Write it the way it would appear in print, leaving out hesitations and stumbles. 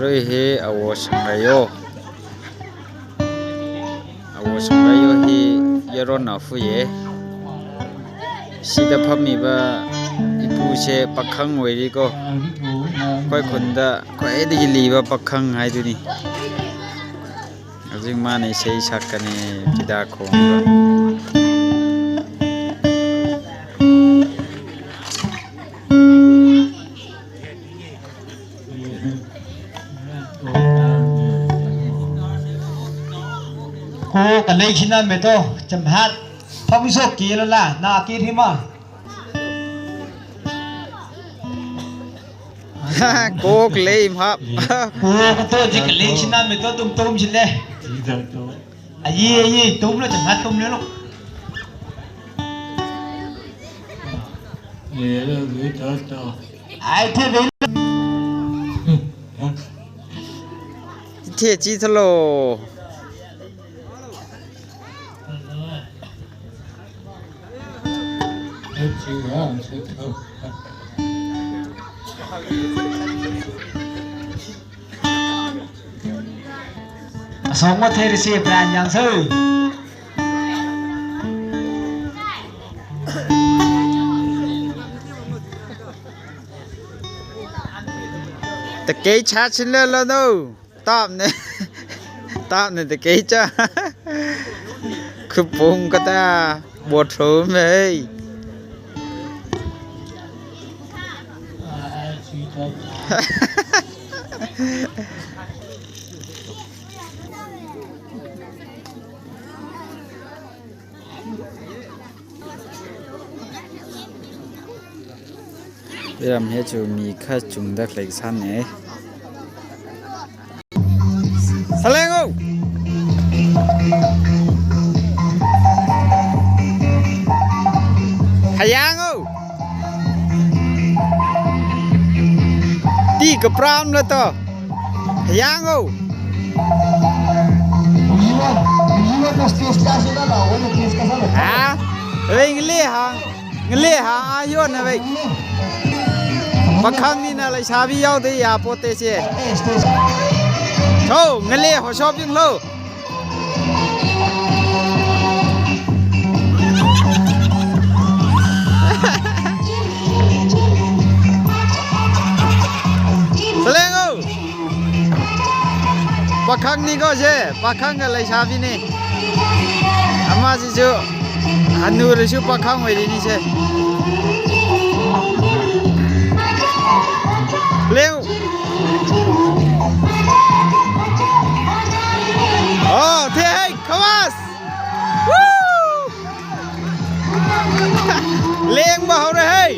Rehe awasanglayo hi yaron afuye sida phamiba ipuse pakhang oiri ko koi khunda koi digi liba pakhang haiduni ajing mane sei sakane kida khongaกันเลยชินันเมโตจำฮัดพระวิโสกีแล้วล่ะนากีที่มาโกกเลยครับโอ้กันตัวจิกันเลยชินันเมโตตุ้มชินเลยอายี่ตุ้มแล้วจำฮัดตุ้มเนื้อลูกไอ้เทวินเทจิทโลสองว่าเทริซีแบรนด์ยังซื้อตะเกยชาชินเลยแล้วดูตอบเนี่ยตะเกยจ้าคือปุ่งก็ตาบวชโถมเลยเรื่องนี้จะมีค่าจุงดักเล็กสั้นเอ๋สเลงโอหายางโอตีกับพรามเลยต่อหายางโอฮะเฮ้ยเงี้ยหางอายุนะเว้ยปักขังนี่นะเลยชาบีเอาได้ยาโปเตเซียโธ่เงี้ยหัวชอบยังโลสเลงโอปักขังนี่ก็ใช่ปักขังกับเลยชาบีนี่อามาสิจูฮันนูเลยชูปักขังไว้ดีนี่ใช่เร็วโอ้เท่คาวัสวู้เลี้ยงบ่าวเลย